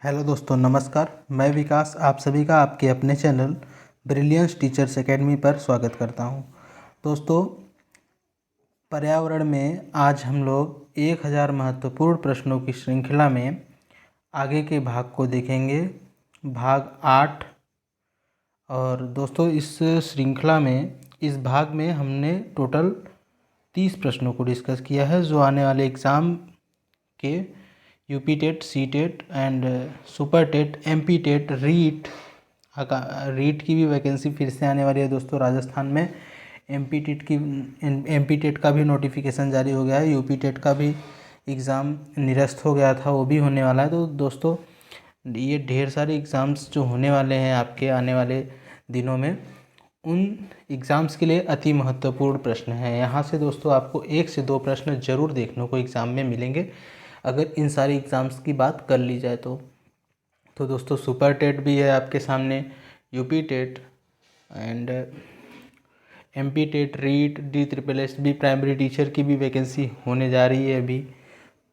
Hello दोस्तों, नमस्कार। मैं विकास आप सभी का आपके अपने चैनल ब्रिलियंस टीचर्स एकेडमी पर स्वागत करता हूं। दोस्तों, पर्यावरण में आज हम लोग 1000 महत्वपूर्ण प्रश्नों की श्रृंखला में आगे के भाग को देखेंगे, भाग 8। और दोस्तों, इस श्रृंखला में इस भाग में हमने टोटल 30 प्रश्नों को डिस्कस किया है, जो आने वाले एग्ज़ाम के UP TET, C TET and super TET, MP TET, REET की भी वैकेंसी फिर से आने वाली है दोस्तों राजस्थान में। एमपी टेट का भी नोटिफिकेशन जारी हो गया है, यूपी टेट का भी एग्ज़ाम निरस्त हो गया था, वो भी होने वाला है। तो दोस्तों, ये ढेर सारे एग्ज़ाम्स जो होने वाले हैं आपके आने वाले दिनों में, उन एग्ज़ाम्स के लिए अति महत्वपूर्ण प्रश्न हैं। यहाँ से दोस्तों आपको 1 से 2 प्रश्न जरूर देखने को एग्ज़ाम में मिलेंगे अगर इन सारी एग्ज़ाम्स की बात कर ली जाए तो दोस्तों, सुपर टेट भी है आपके सामने, UP TET and MP TET, REET, DSSB primary teacher की भी वैकेंसी होने जा रही है अभी।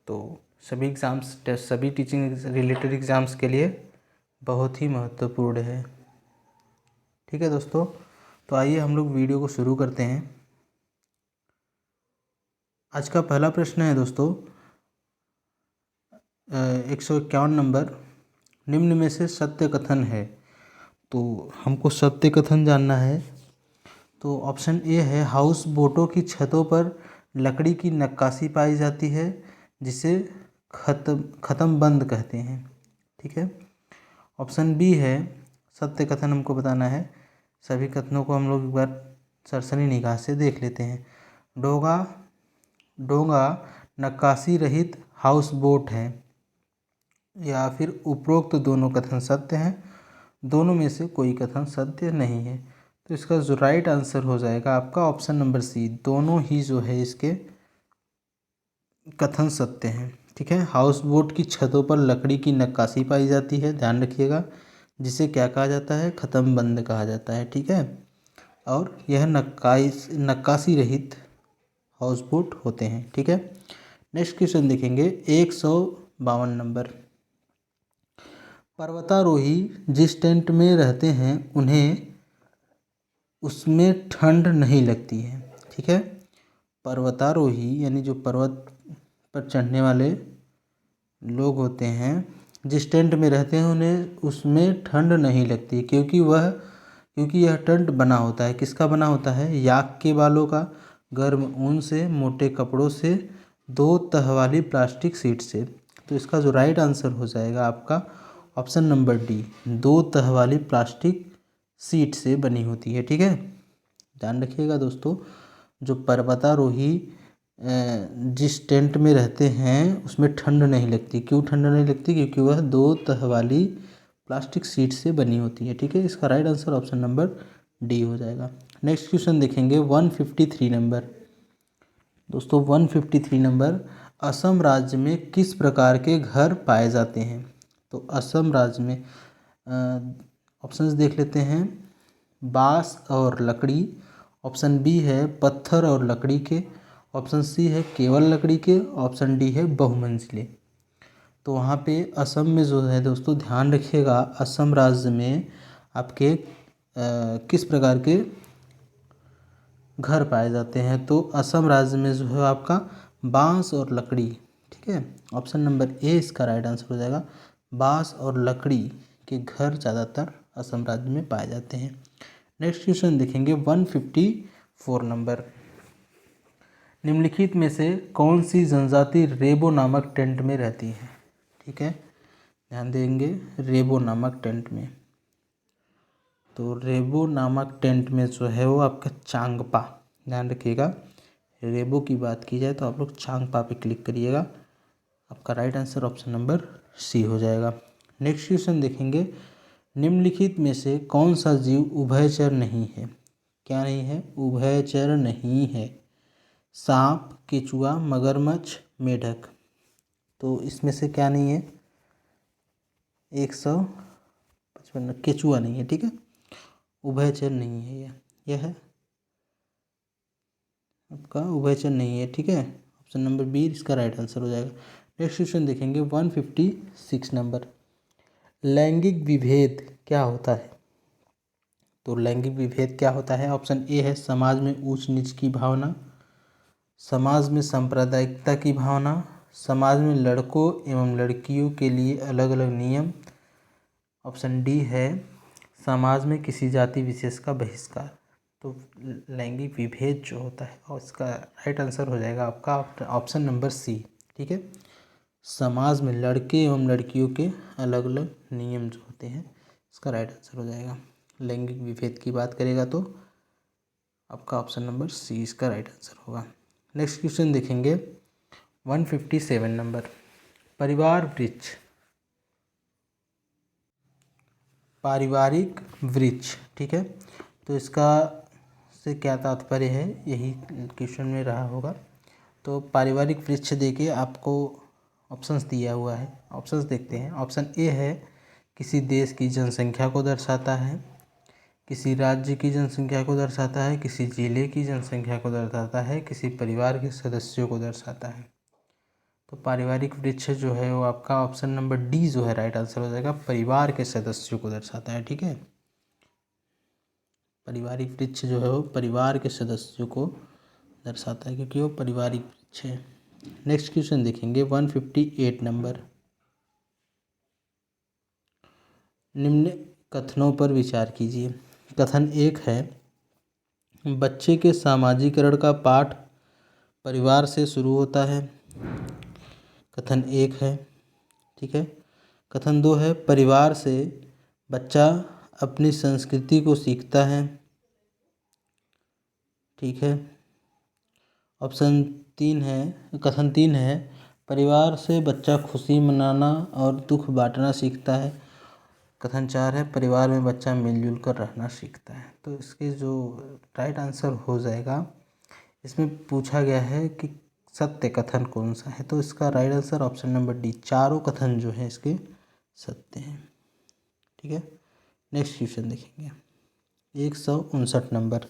तो सभी एग्ज़ाम्स, सभी टीचिंग रिलेटेड एग्ज़ाम्स के लिए बहुत ही महत्वपूर्ण है। ठीक है दोस्तों, तो आइए हम लोग वीडियो को शुरू करते हैं। आज का पहला प्रश्न है दोस्तों 151 नंबर, निम्न में से सत्य कथन है। तो हमको सत्य कथन जानना है। तो ऑप्शन ए है, हाउस बोटों की छतों पर लकड़ी की नक्काशी पाई जाती है, जिसे ख़त्म बंद कहते हैं। ठीक है। ऑप्शन बी है, सत्य कथन हमको बताना है। सभी कथनों को हम लोग एक बार सरसरी निगाह से देख लेते हैं। डोंगा नक्काशी रहित हाउस बोट है, या फिर उपरोक्त दोनों कथन सत्य हैं, दोनों में से कोई कथन सत्य नहीं है। तो इसका जो राइट आंसर हो जाएगा आपका ऑप्शन नंबर सी, दोनों ही जो है इसके कथन सत्य हैं। ठीक है। हाउस बोट की छतों पर लकड़ी की नक्काशी पाई जाती है, ध्यान रखिएगा, जिसे क्या कहा जाता है, ख़त्म बंद कहा जाता है। ठीक है। और यह नक्काशी रहित हाउस बोट होते हैं। ठीक है। नेक्स्ट क्वेश्चन देखेंगे 152 नंबर, पर्वतारोही जिस टेंट में रहते हैं उन्हें उसमें ठंड नहीं लगती है। ठीक है। पर्वतारोही यानी जो पर्वत पर चढ़ने वाले लोग होते हैं, जिस टेंट में रहते हैं उन्हें उसमें ठंड नहीं लगती, क्योंकि यह टेंट बना होता है, किसका बना होता है, याक के बालों का, गर्म ऊन से, मोटे कपड़ों से, 2 तह वाली प्लास्टिक शीट से। तो इसका जो राइट आंसर हो जाएगा आपका ऑप्शन नंबर डी, 2 तह वाली प्लास्टिक सीट से बनी होती है। ठीक है। ध्यान रखिएगा दोस्तों, जो पर्वतारोही जिस टेंट में रहते हैं उसमें ठंड नहीं लगती। क्यों ठंड नहीं लगती? क्योंकि वह 2 तह वाली प्लास्टिक सीट से बनी होती है। ठीक है। इसका right answer option number D हो जाएगा। नेक्स्ट क्वेश्चन देखेंगे 153 नंबर। दोस्तों 153 नंबर, असम राज्य में किस प्रकार के घर पाए जाते हैं? तो असम राज्य में ऑप्शंस देख लेते हैं। बांस और लकड़ी, ऑप्शन बी है पत्थर और लकड़ी के, ऑप्शन सी है केवल लकड़ी के, ऑप्शन डी है बहुमंजिले। तो वहाँ पे असम में जो है दोस्तों, ध्यान रखिएगा, असम राज्य में आपके किस प्रकार के घर पाए जाते हैं? तो असम राज्य में जो है आपका बांस और लकड़ी। ठीक है। ऑप्शन नंबर ए इसका राइट आंसर हो जाएगा। बांस और लकड़ी के घर ज़्यादातर असम राज्य में पाए जाते हैं। नेक्स्ट क्वेश्चन देखेंगे 154 नंबर, निम्नलिखित में से कौन सी जनजाति रेबो नामक टेंट में रहती है? ठीक है। ध्यान देंगे, रेबो नामक टेंट में। तो रेबो नामक टेंट में जो है वो आपका चांगपा, ध्यान रखिएगा, रेबो की बात की जाए तो आप लोग चांगपा पे क्लिक करिएगा। आपका right answer option number C हो जाएगा। नेक्स्ट क्वेश्चन देखेंगे, निम्नलिखित में से कौन सा जीव उभयचर नहीं है? क्या नहीं है? उभयचर नहीं है। सांप, केचुआ, मगरमच्छ, मेढक। तो इसमें से क्या नहीं है? 155, केचुआ नहीं है। ठीक है। उभयचर नहीं है, यह है आपका उभयचर नहीं है। ठीक है। ऑप्शन नंबर बी इसका राइट आंसर हो जाएगा। नेक्स्ट क्वेश्चन देखेंगे 156 नंबर, लैंगिक विभेद क्या होता है? तो लैंगिक विभेद क्या होता है? ऑप्शन ए है समाज में ऊंच नीच की भावना, समाज में सांप्रदायिकता की भावना, समाज में लड़कों एवं लड़कियों के लिए अलग अलग नियम, ऑप्शन डी है समाज में किसी जाति विशेष का बहिष्कार। तो लैंगिक विभेद जो होता है और इसका राइट आंसर हो जाएगा आपका ऑप्शन नंबर सी। ठीक है, समाज में लड़के एवं लड़कियों के अलग अलग नियम जो होते हैं, इसका राइट आंसर हो जाएगा। लैंगिक विभेद की बात करेगा तो आपका ऑप्शन नंबर सी इसका राइट आंसर होगा। नेक्स्ट क्वेश्चन देखेंगे 157 नंबर, परिवार वृक्ष, पारिवारिक वृक्ष। ठीक है, तो इसका से क्या तात्पर्य है, यही क्वेश्चन में रहा होगा। तो पारिवारिक वृक्ष देके आपको ऑप्शंस दिया हुआ है, ऑप्शंस देखते हैं। ऑप्शन ए है किसी देश की जनसंख्या को दर्शाता है, किसी राज्य की जनसंख्या को दर्शाता है, किसी जिले की जनसंख्या को दर्शाता है, किसी परिवार के सदस्यों को दर्शाता है। तो पारिवारिक वृक्ष जो है वो आपका ऑप्शन नंबर डी जो है राइट आंसर हो जाएगा, परिवार के सदस्यों को दर्शाता है। ठीक है, पारिवारिक वृक्ष जो है वो परिवार के सदस्यों को दर्शाता है क्योंकि वो पारिवारिक वृक्ष है। नेक्स्ट क्वेश्चन देखेंगे 158 नंबर, निम्न कथनों पर विचार कीजिए। कथन एक है बच्चे के सामाजिकरण का पाठ परिवार से शुरू होता है, कथन एक है। ठीक है, कथन दो है परिवार से बच्चा अपनी संस्कृति को सीखता है। ठीक है, ऑप्शन तीन है, कथन तीन है परिवार से बच्चा खुशी मनाना और दुख बांटना सीखता है। कथन चार है परिवार में बच्चा मिलजुल कर रहना सीखता है। तो इसके जो राइट आंसर हो जाएगा, इसमें पूछा गया है कि सत्य कथन कौन सा है, तो इसका right answer option number D, चारों कथन जो हैं इसके सत्य हैं। ठीक है, नेक्स्ट क्वेश्चन देखेंगे 159 नंबर,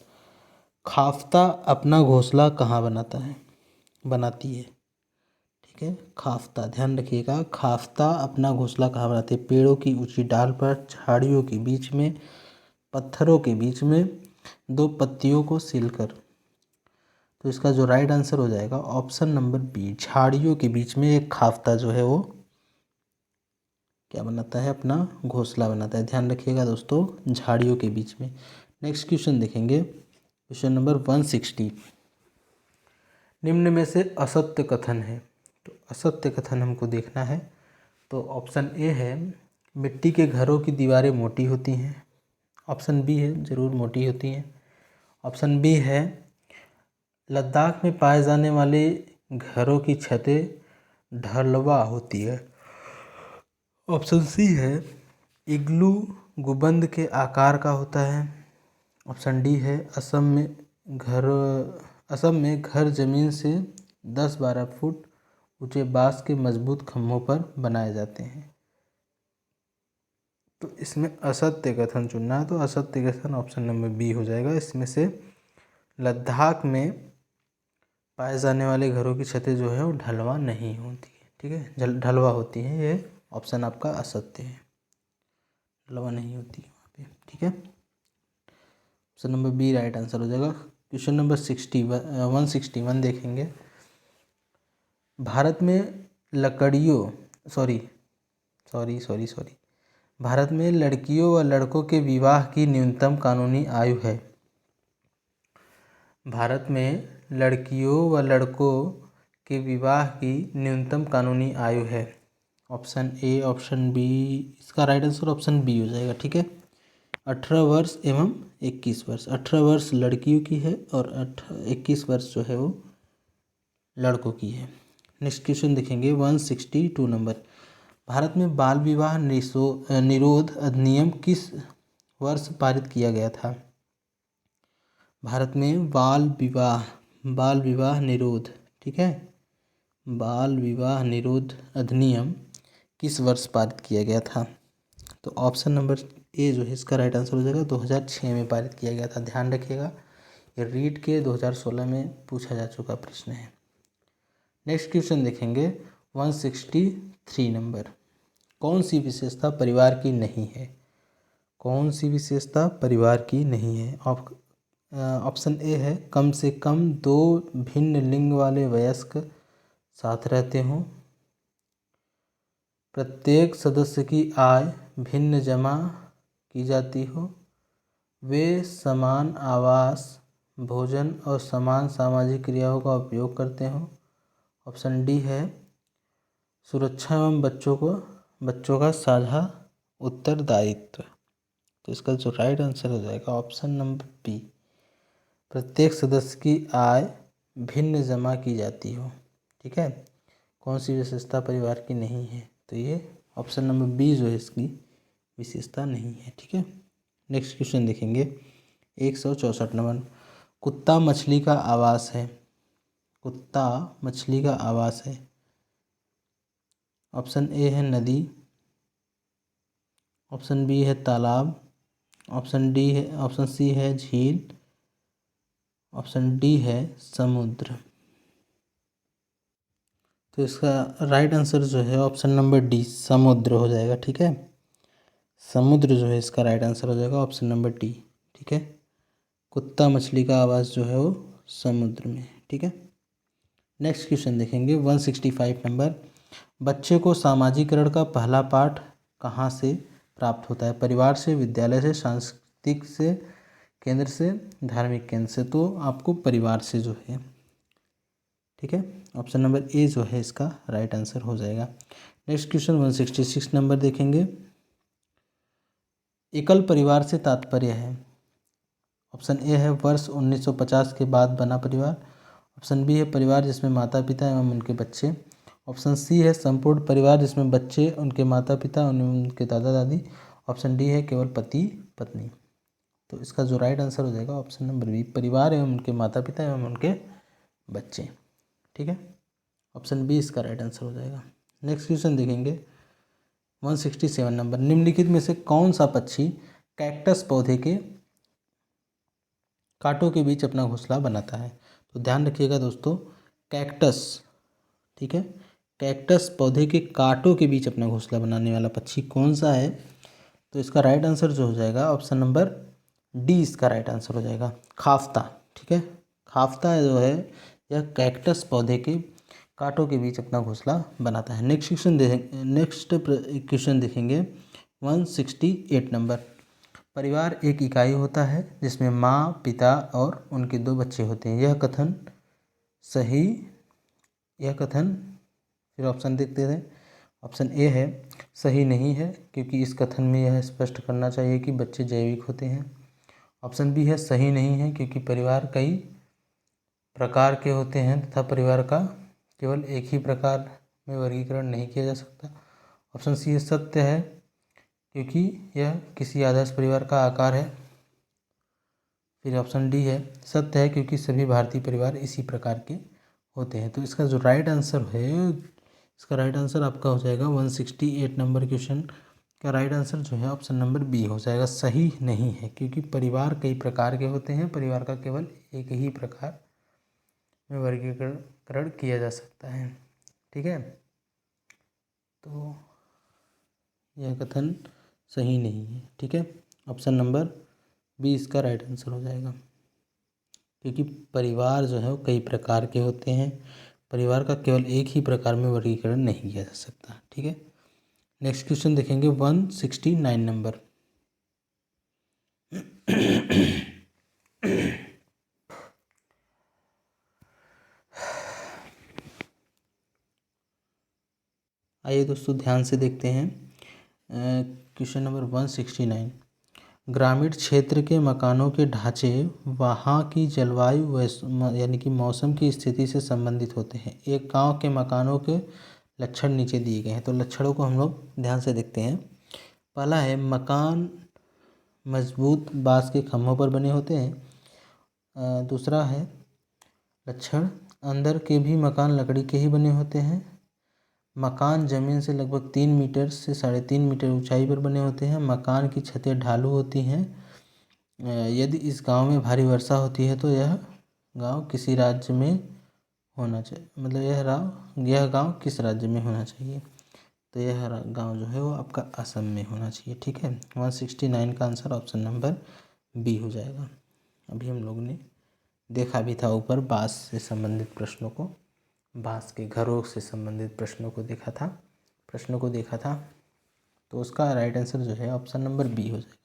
खाफ्ता अपना घोंसला कहाँ बनाती है। ठीक है, खाफ्ता ध्यान रखिएगा, खाफ्ता अपना घोंसला कहाँ बनाती है, पेड़ों की ऊंची डाल पर, झाड़ियों के बीच में, पत्थरों के बीच में, दो पत्तियों को सिलकर। तो इसका जो राइट आंसर हो जाएगा ऑप्शन नंबर बी, झाड़ियों के बीच में एक खाफ्ता जो है वो क्या बनाता है, अपना घोंसला बनाता है। ध्यान रखिएगा दोस्तों, झाड़ियों के बीच में। नेक्स्ट क्वेश्चन देखेंगे क्वेश्चन नंबर 160, निम्न में से असत्य कथन है। तो असत्य कथन हमको देखना है। तो ऑप्शन ए है मिट्टी के घरों की दीवारें मोटी होती हैं, ऑप्शन बी है ज़रूर मोटी होती हैं, ऑप्शन बी है लद्दाख में पाए जाने वाले घरों की छतें ढलवा होती है, ऑप्शन सी है इग्लू गुंबद के आकार का होता है, ऑप्शन डी है असम में घर जमीन से 10-12 फुट ऊंचे बांस के मजबूत खंभों पर बनाए जाते हैं। तो इसमें असत्य कथन चुनना है, तो असत्य कथन ऑप्शन नंबर बी हो जाएगा। इसमें से लद्दाख में पाए जाने वाले घरों की छतें जो है वो ढलवा नहीं होती है। ठीक है, ढलवा होती हैं, ये ऑप्शन आपका असत्य है, ढलवा नहीं होती है वहाँ पे। ठीक है, option number B right answer हो जाएगा। क्वेश्चन नंबर 161 देखेंगे, भारत में भारत में लड़कियों व लड़कों के विवाह की न्यूनतम कानूनी आयु है। भारत में लड़कियों व लड़कों के विवाह की न्यूनतम कानूनी आयु है, ऑप्शन ए, ऑप्शन बी, इसका राइट आंसर ऑप्शन बी हो जाएगा। ठीक है, 18 वर्ष एवं 21 वर्ष, 18 वर्ष लड़कियों की है और 21 वर्ष जो है वो लड़कों की है। नेक्स्ट क्वेश्चन देखेंगे 162 नंबर, भारत में बाल विवाह निरोध अधिनियम किस वर्ष पारित किया गया था। भारत में बाल विवाह निरोध, ठीक है, बाल विवाह निरोध अधिनियम किस वर्ष पारित किया गया था। तो ऑप्शन नंबर ए जो है इसका राइट आंसर हो जाएगा 2006 में पारित किया गया था। ध्यान रखिएगा, ये रीट के 2016 में पूछा जा चुका प्रश्न है। नेक्स्ट क्वेश्चन देखेंगे 163 नंबर, कौन सी विशेषता परिवार की नहीं है? कौन सी विशेषता परिवार की नहीं है? ऑप्शन ए है कम से कम 2 भिन्न लिंग वाले वयस्क साथ रहते हों, प्रत्येक सदस्य की आय भिन्न जमा की जाती हो, वे समान आवास, भोजन और समान सामाजिक क्रियाओं का उपयोग करते हों। ऑप्शन डी है सुरक्षा एवं बच्चों का साझा उत्तरदायित्व। तो इसका जो राइट आंसर हो जाएगा ऑप्शन नंबर बी, प्रत्येक सदस्य की आय भिन्न जमा की जाती हो। ठीक है, कौन सी विशेषता परिवार की नहीं है? तो ये ऑप्शन नंबर बी जो है इसकी विशेषता नहीं है। ठीक है, नेक्स्ट क्वेश्चन देखेंगे 164 नंबर। कुत्ता मछली का आवास है। कुत्ता मछली का आवास है। ऑप्शन ए है नदी, ऑप्शन बी है तालाब, ऑप्शन सी है झील, ऑप्शन डी है समुद्र। तो इसका राइट आंसर जो है ऑप्शन नंबर डी समुद्र हो जाएगा। ठीक है, समुद्र जो है इसका राइट आंसर हो जाएगा ऑप्शन नंबर डी। ठीक है, कुत्ता मछली का आवास जो है वो समुद्र में। ठीक है, नेक्स्ट क्वेश्चन देखेंगे 165 नंबर। बच्चे को सामाजिकरण का पहला पाठ कहाँ से प्राप्त होता है? परिवार से, विद्यालय से, सांस्कृतिक से, केंद्र से, धार्मिक केंद्र से? तो आपको परिवार से जो है। ठीक है, ऑप्शन नंबर ए जो है इसका राइट आंसर हो जाएगा। नेक्स्ट क्वेश्चन 166 नंबर देखेंगे। एकल परिवार से तात्पर्य है? ऑप्शन ए है वर्ष 1950 के बाद बना परिवार, ऑप्शन बी है परिवार जिसमें माता पिता एवं उनके बच्चे, ऑप्शन सी है संपूर्ण परिवार जिसमें बच्चे, उनके माता पिता और उनके दादा दादी, ऑप्शन डी है केवल पति पत्नी। तो इसका जो राइट आंसर हो जाएगा ऑप्शन नंबर बी, परिवार एवं उनके माता पिता एवं उनके बच्चे। ठीक है, ऑप्शन बी इसका राइट आंसर हो जाएगा। नेक्स्ट क्वेश्चन देखेंगे 167 नंबर। निम्नलिखित में से कौन सा पक्षी कैक्टस पौधे के कांटों के बीच अपना घोंसला बनाता है? तो ध्यान रखिएगा दोस्तों, कैक्टस, ठीक है, कैक्टस पौधे के कांटों के बीच अपना घोंसला बनाने वाला पक्षी कौन सा है? तो इसका राइट आंसर जो हो जाएगा ऑप्शन नंबर डी इसका राइट आंसर हो जाएगा, खाफ्ता। ठीक है, खाफ्ता जो है यह कैक्टस पौधे के कांटों के बीच अपना घोंसला बनाता है। नेक्स्ट क्वेश्चन देखेंगे 168 नंबर। परिवार एक इकाई होता है जिसमें माँ, पिता और उनके 2 बच्चे होते हैं। यह कथन फिर ऑप्शन देखते हैं। ऑप्शन ए है सही नहीं है, क्योंकि इस कथन में यह स्पष्ट करना चाहिए कि बच्चे जैविक होते हैं। ऑप्शन बी है सही नहीं है, क्योंकि परिवार कई प्रकार के होते हैं तथा परिवार का केवल एक ही प्रकार में वर्गीकरण नहीं किया जा सकता। ऑप्शन सी है सत्य है, क्योंकि यह किसी आदर्श परिवार का आकार है। फिर ऑप्शन डी है सत्य है, क्योंकि सभी भारतीय परिवार इसी प्रकार के होते हैं। तो इसका जो राइट आंसर है, इसका राइट आंसर आपका हो जाएगा 168 नंबर क्वेश्चन का राइट आंसर जो है ऑप्शन नंबर बी हो जाएगा, सही नहीं है, क्योंकि परिवार कई प्रकार के होते हैं, परिवार का केवल एक ही प्रकार में वर्गीकरण किया जा सकता है। ठीक है, तो यह कथन सही नहीं है। ठीक है, ऑप्शन नंबर बी इसका राइट आंसर हो जाएगा, क्योंकि परिवार जो है वो कई प्रकार के होते हैं, परिवार का केवल एक ही प्रकार में वर्गीकरण नहीं किया जा सकता। ठीक है, नेक्स्ट क्वेश्चन देखेंगे 169 नंबर। आइए दोस्तों ध्यान से देखते हैं क्वेश्चन नंबर 169। ग्रामीण क्षेत्र के मकानों के ढांचे वहाँ की जलवायु यानी कि मौसम की स्थिति से संबंधित होते हैं। एक गांव के मकानों के लक्षण नीचे दिए गए हैं, तो लक्षणों को हम लोग ध्यान से देखते हैं। पहला है मकान मजबूत बांस के खंभों पर बने होते हैं। दूसरा है लक्षण अंदर के भी मकान लकड़ी के ही बने होते हैं। मकान ज़मीन से लगभग 3 मीटर से 3.5 मीटर ऊंचाई पर बने होते हैं। मकान की छतें ढालू होती हैं। यदि इस गांव में भारी वर्षा होती है तो यह गांव किसी राज्य में होना चाहिए, मतलब यह गांव किस राज्य में होना चाहिए। तो यह गांव जो है वो आपका असम में होना चाहिए। ठीक है, 169 का आंसर ऑप्शन नंबर बी हो जाएगा। अभी हम लोग ने देखा भी था ऊपर बांस से संबंधित प्रश्नों को, बांस के घरों से संबंधित प्रश्नों को देखा था, तो उसका राइट आंसर जो है ऑप्शन नंबर बी हो जाएगा।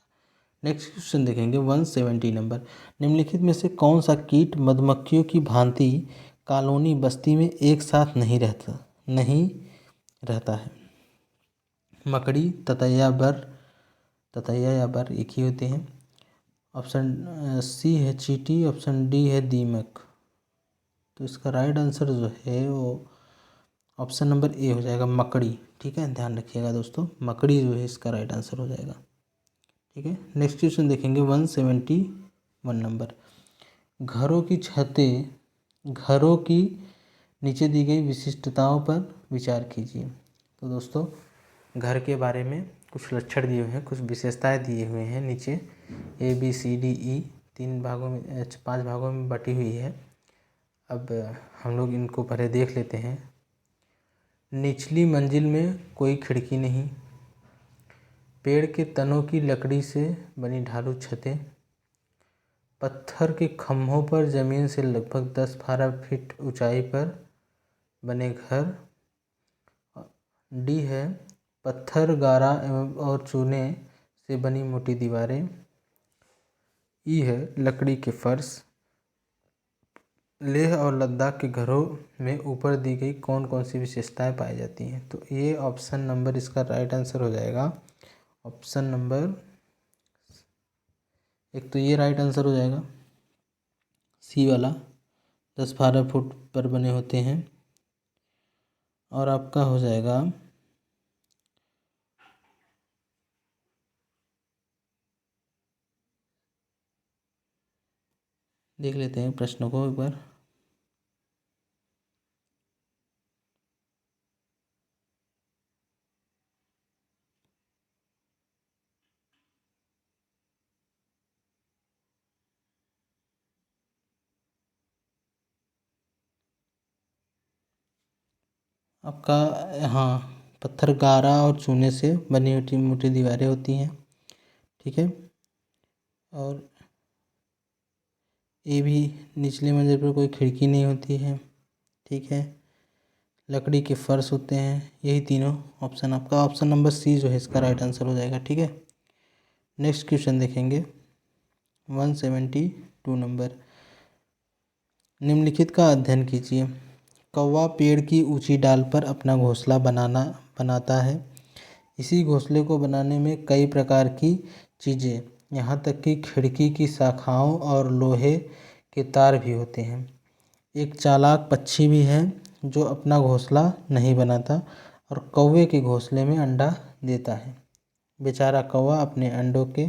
नेक्स्ट क्वेश्चन देखेंगे 170 नंबर। निम्नलिखित में से कौन सा कीट मधुमक्खियों की भांति कॉलोनी बस्ती में एक साथ नहीं रहता है? मकड़ी, ततैया या बर एक ही होते हैं। ऑप्शन सी है चींटी, ऑप्शन डी है दीमक। तो इसका राइट आंसर जो है वो ऑप्शन नंबर ए हो जाएगा, मकड़ी। ठीक है, ध्यान रखिएगा दोस्तों, मकड़ी जो है इसका राइट आंसर हो जाएगा। ठीक है, नेक्स्ट क्वेश्चन देखेंगे 171 नंबर। घरों की नीचे दी गई विशिष्टताओं पर विचार कीजिए। तो दोस्तों घर के बारे में कुछ लक्षण दिए हुए हैं, कुछ विशेषताएं दिए हुए हैं नीचे, ABCDE 5 भागों में बटी हुई है। अब हम लोग इनको पहले देख लेते हैं। निचली मंजिल में कोई खिड़की नहीं, पेड़ के तनों की लकड़ी से बनी ढालू छतें, पत्थर के खम्भों पर ज़मीन से लगभग 10-12 फीट ऊंचाई पर बने घर। डी है पत्थर, गारा और चूने से बनी मोटी दीवारें। ई है लकड़ी के फर्श। लेह और लद्दाख के घरों में ऊपर दी गई कौन कौन सी विशेषताएं पाई जाती हैं? तो ये ऑप्शन नंबर इसका राइट आंसर हो जाएगा ऑप्शन नंबर, एक तो ये राइट आंसर हो जाएगा सी वाला, 10-12 फुट पर बने होते हैं। और आपका हो जाएगा देख लेते हैं प्रश्नों को एक बार। आपका हाँ, पत्थर, गारा और चूने से बनी मोटी मोटी दीवारें होती हैं। ठीक है, और ये भी निचले मंजिल पर कोई खिड़की नहीं होती है। ठीक है, लकड़ी के फर्श होते हैं। यही तीनों ऑप्शन, आपका ऑप्शन नंबर सी जो है इसका राइट आंसर हो जाएगा। ठीक है, नेक्स्ट क्वेश्चन देखेंगे 172 नंबर। निम्नलिखित का अध्ययन कीजिए। कौवा पेड़ की ऊंची डाल पर अपना घोंसला बनाता है। इसी घोंसले को बनाने में कई प्रकार की चीज़ें, यहाँ तक कि खिड़की की शाखाओं और लोहे के तार भी होते हैं। एक चालाक पक्षी भी है जो अपना घोंसला नहीं बनाता और कौवे के घोंसले में अंडा देता है। बेचारा कौवा अपने अंडों के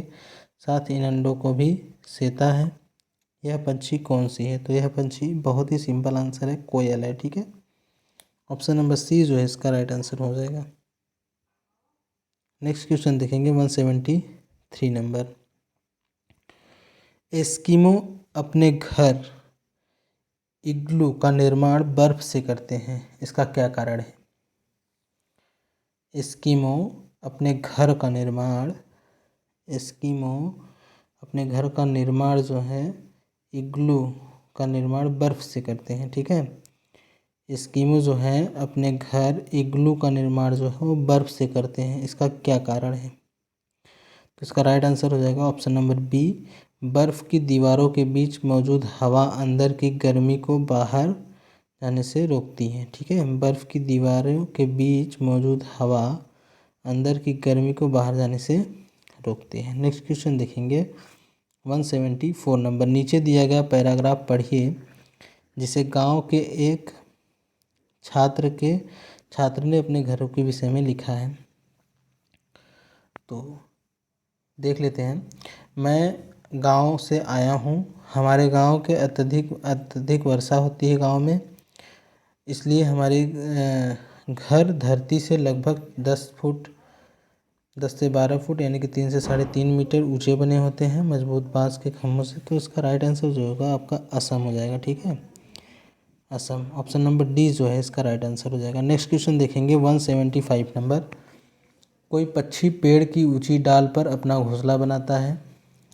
साथ इन अंडों को भी सेता है। यह पंछी कौन सी है? तो यह पंछी, बहुत ही सिंपल आंसर है, कोयल है। ठीक है, ऑप्शन नंबर सी जो है इसका राइट आंसर हो जाएगा। नेक्स्ट क्वेश्चन देखेंगे 173 नंबर। एस्किमो अपने घर इग्लू का निर्माण बर्फ से करते हैं, इसका क्या कारण है? एस्किमो अपने घर का निर्माण जो है इग्लू का निर्माण बर्फ से करते हैं। ठीक है, एस्किमो जो है अपने घर इग्लू का निर्माण जो है वो बर्फ से करते हैं, इसका क्या कारण है? तो इसका राइट आंसर हो जाएगा ऑप्शन नंबर बी, बर्फ की दीवारों के बीच मौजूद हवा अंदर की गर्मी को बाहर जाने से रोकती है। ठीक है, बर्फ की दीवारों के बीच मौजूद हवा अंदर की गर्मी को बाहर जाने से रोकते हैं। नेक्स्ट क्वेश्चन देखेंगे 174 नंबर। नीचे दिया गया पैराग्राफ पढ़िए जिसे गांव के एक छात्र ने अपने घरों के विषय में लिखा है। तो देख लेते हैं। मैं गांव से आया हूँ। हमारे गांव के अत्यधिक वर्षा होती है गांव में, इसलिए हमारे घर धरती से लगभग 10 से 12 फुट यानी कि 3 से 3.5 मीटर ऊंचे बने होते हैं मजबूत बांस के खम्भों से। तो इसका राइट आंसर जो होगा आपका असम हो जाएगा। ठीक है, असम। ऑप्शन नंबर डी जो है इसका राइट आंसर हो जाएगा। नेक्स्ट क्वेश्चन देखेंगे 175 नंबर। कोई पक्षी पेड़ की ऊंची डाल पर अपना घोंसला बनाता है,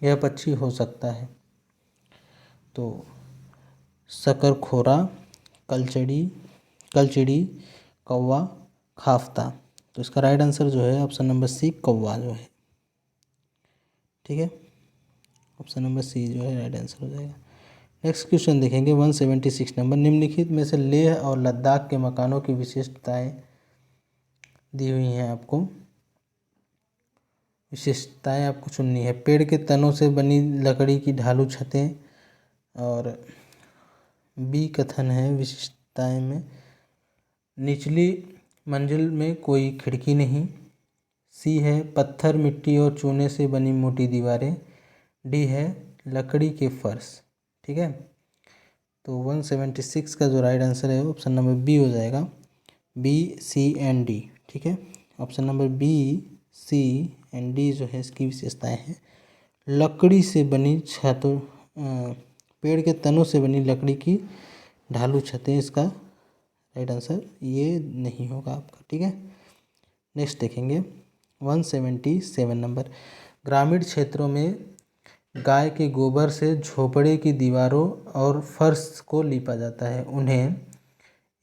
यह पक्षी हो सकता है तो शकरखोरा, कलचिड़ी, कौवा, खाफ्ता। तो इसका राइट आंसर जो है ऑप्शन नंबर सी कौवा जो है। ठीक है, ऑप्शन नंबर सी जो है राइट आंसर हो जाएगा। नेक्स्ट क्वेश्चन देखेंगे 176 नंबर। निम्नलिखित में से लेह और लद्दाख के मकानों की विशेषताएं दी हुई हैं आपको। विशेषताएं आपको चुननी है। पेड़ के तनों से बनी लकड़ी की ढालू छतें, और बी कथन है विशेषताएं में निचली मंजिल में कोई खिड़की नहीं। सी है पत्थर, मिट्टी और चूने से बनी मोटी दीवारें। डी है लकड़ी के फर्श। ठीक है, तो 176 का जो राइट आंसर है ऑप्शन नंबर बी हो जाएगा, बी सी एंड डी। ठीक है, option number B C and D जो है इसकी विशेषताएं हैं। लकड़ी से बनी छतों, पेड़ के तनों से बनी लकड़ी की ढालू छतें, इसका राइट आंसर ये नहीं होगा आपका। ठीक है, नेक्स्ट देखेंगे 177 नंबर। ग्रामीण क्षेत्रों में गाय के गोबर से झोपड़े की दीवारों और फर्श को लीपा जाता है। उन्हें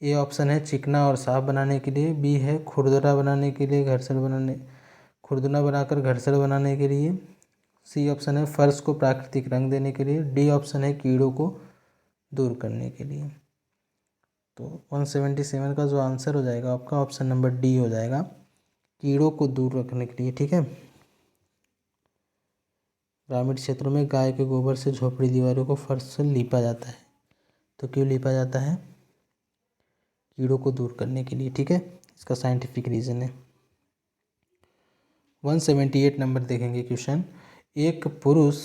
ए ऑप्शन है चिकना और साफ बनाने के लिए, बी है खुरदुरा बनाने के लिए, खुरदुरा बनाकर घर्षण बनाने के लिए, सी ऑप्शन है फर्श को प्राकृतिक रंग देने के लिए, डी ऑप्शन है कीड़ों को दूर करने के लिए। तो 177 का जो आंसर हो जाएगा आपका ऑप्शन नंबर डी हो जाएगा, कीड़ों को दूर रखने के लिए। ठीक है, ग्रामीण क्षेत्रों में गाय के गोबर से झोपड़ी दीवारों को फर्श से लीपा जाता है। तो क्यों लीपा जाता है? कीड़ों को दूर करने के लिए। ठीक है, इसका साइंटिफिक रीज़न है। 178 नंबर देखेंगे क्वेश्चन। एक पुरुष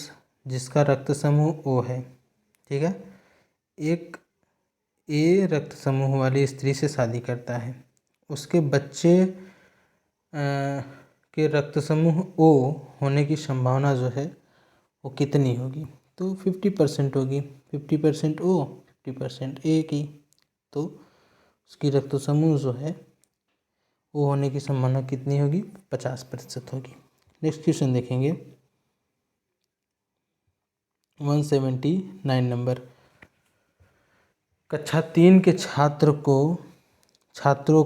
जिसका रक्त समूह ओ है, ठीक है, एक ए रक्त समूह वाली स्त्री से शादी करता है, उसके बच्चे के रक्त समूह ओ होने की संभावना जो है वो कितनी होगी? तो 50% होगी। 50% ओ, 50% ए की, तो उसकी रक्त समूह जो है वो होने की संभावना कितनी होगी? 50% होगी। नेक्स्ट क्वेश्चन देखेंगे 179 नंबर। कक्षा 3 के छात्रों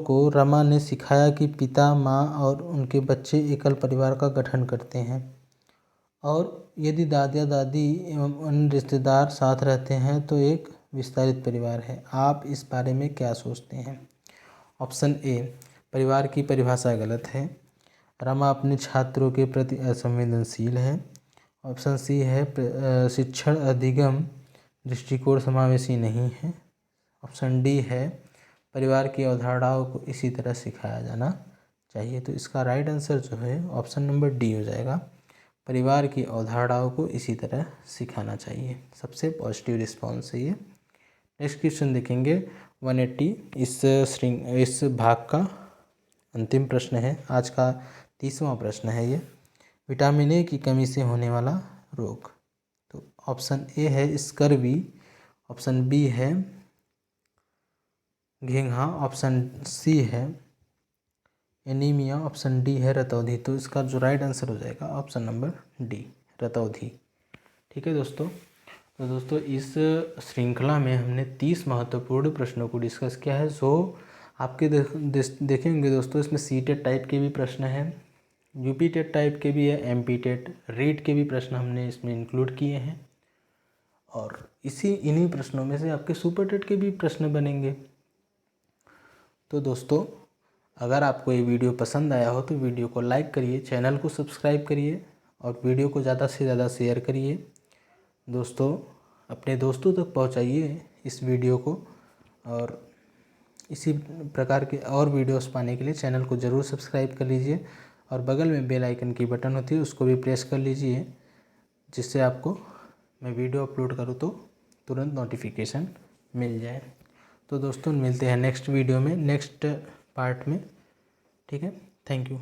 को रमा ने सिखाया कि पिता, माँ और उनके बच्चे एकल परिवार का गठन करते हैं, और यदि दादा दादी एवं अन्य रिश्तेदार साथ रहते हैं तो एक विस्तारित परिवार है। आप इस बारे में क्या सोचते हैं? ऑप्शन ए, परिवार की परिभाषा गलत है, रमा अपने छात्रों के प्रति असंवेदनशील है। ऑप्शन सी है शिक्षण अधिगम दृष्टिकोण समावेशी नहीं है। ऑप्शन डी है परिवार की अवधारणाओं को इसी तरह सिखाया जाना चाहिए। तो इसका राइट आंसर जो है ऑप्शन नंबर डी हो जाएगा, परिवार की अवधारणाओं को इसी तरह सिखाना चाहिए। सबसे पॉजिटिव रिस्पॉन्स है ये। नेक्स्ट क्वेश्चन देखेंगे 180। इस भाग का अंतिम प्रश्न है, आज का 30वां प्रश्न है ये। विटामिन ए की कमी से होने वाला रोग। तो ऑप्शन ए है स्कर्वी, ऑप्शन बी है घेंघा, ऑप्शन सी है एनीमिया, ऑप्शन डी है रतौंधी। तो इसका जो राइट आंसर हो जाएगा ऑप्शन नंबर डी, रतौंधी। ठीक है दोस्तों, तो दोस्तों इस श्रृंखला में हमने 30 महत्वपूर्ण प्रश्नों को डिस्कस किया है। सो आपके देखेंगे दोस्तों, इसमें सीटेट टाइप के भी प्रश्न हैं, यूपी टेट टाइप के भी है, एमपी टेट रीट के भी प्रश्न हमने इसमें इंक्लूड किए हैं, और इन्हीं प्रश्नों में से आपके सुपर टेट के भी प्रश्न बनेंगे। तो दोस्तों अगर आपको ये वीडियो पसंद आया हो तो वीडियो को लाइक करिए, चैनल को सब्सक्राइब करिए, और वीडियो को ज़्यादा से ज़्यादा शेयर करिए। दोस्तों अपने दोस्तों तक पहुंचाइए इस वीडियो को, और इसी प्रकार के और वीडियोस पाने के लिए चैनल को ज़रूर सब्सक्राइब कर लीजिए, और बगल में बेल आइकन की बटन होती है उसको भी प्रेस कर लीजिए, जिससे आपको मैं वीडियो अपलोड करूँ तो तुरंत नोटिफिकेशन मिल जाए। तो दोस्तों मिलते हैं नेक्स्ट वीडियो में, नेक्स्ट पार्ट में। ठीक है, थैंक यू।